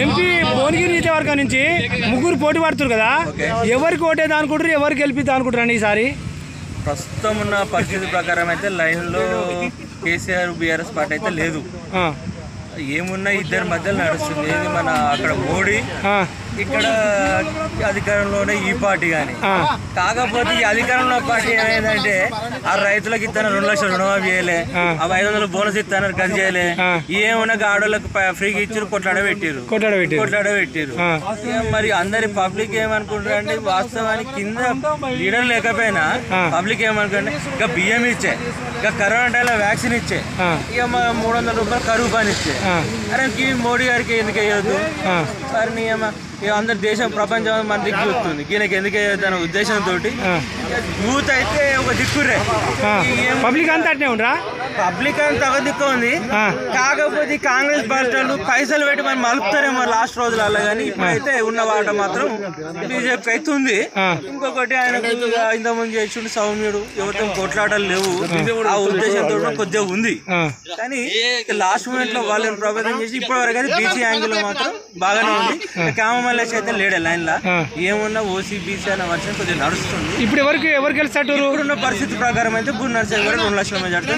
MP Bhuvanagiri నియోజకవర్గం నుంచి ముగ్గురు పోటీ పడుతున్నారు కదా, ఎవరికి ఓటేదా అనుకుంటారు, ఎవరికి గెలిపిద్దాం అనుకుంటారండి ఈసారి? ప్రస్తుతం ఉన్న పరిస్థితి ప్రకారం అయితే లైన్లో కేసీఆర్ బీఆర్ఎస్ పార్టీ అయితే లేదు. ఏమున్నా ఇద్దరి మధ్యలో నడుస్తుంది. ఏది మన అక్కడ మోడీ, ఇక్కడ అధికారంలోనే ఈ పార్టీ. కానీ కాకపోతే ఈ అధికారంలో పార్టీ ఏమైందంటే ఆ రైతులకు ఇస్తాను 2 లక్షలు రుణమాఫీ చేయలే, ఆ 500 బోనస్ ఇస్తాను గది చేయలే, ఏమున్నా ఆడోళ్ళకి ఫ్రీగా ఇచ్చారు, కొట్లాడ పెట్టారు. మరి అందరి పబ్లిక్ ఏమనుకుంటారు అంటే వాస్తవానికి కింద లీడర్ లేకపోయినా పబ్లిక్ ఏమనుకుంటే ఇక బియ్యం ఇచ్చే, ఇక కరోనా టైంలో వ్యాక్సిన్ ఇచ్చే, ఇక 300 రూపాయలు కరువు పని ఇచ్చే. అరే మోడీ గారికి ఎందుకు వేయొద్దు సార్ నియమ, అందరు దేశం ప్రపంచం మన దిక్కు వస్తుంది, ఈయనకి ఎందుకు వేయొద్దు అనే ఉద్దేశంతో యూత్ అయితే ఒక దిక్కురే. పబ్లిక్ అంతా అట్నే ఉండరా? పబ్లిక్ అంతా ఒక దిక్కు ఉంది. కాకపోతే కాంగ్రెస్ పార్టీలు పైసలు పెట్టి మనం మలుపుతారేమో లాస్ట్ రోజులలో, కానీ ఇప్పుడైతే ఉన్న వాట మాత్రం బీజేపీ అయితే ఉంది. ఇంకొకటి ఆయనకు ఇంతకుముందు చేసిండు సౌమ్యుడు, ఎవరితో కొట్లాటలు లేవు, ఆ ఉద్దేశంతో కొద్దిగా ఉంది. కానీ లాస్ట్ మూమెంట్ లో వాళ్ళని ప్రభావితం చేసి ఇప్పటి వరకు అయితే బీసీ యాంగిల్ లో మాత్రం బాగానే ఉంది. కామమల్లేష్ అయితే లేడే లైన్ లా, ఏమున్నా ఓసీ బీసీ అనే వర్షం కొద్దిగా నడుస్తుంది. ఇప్పుడు ఎవరు గెలుస్తారు? ఇప్పుడున్న పరిస్థితి ప్రకారం అయితే బుల్ నర్సరీ 2 లక్షల మెజార్టీ.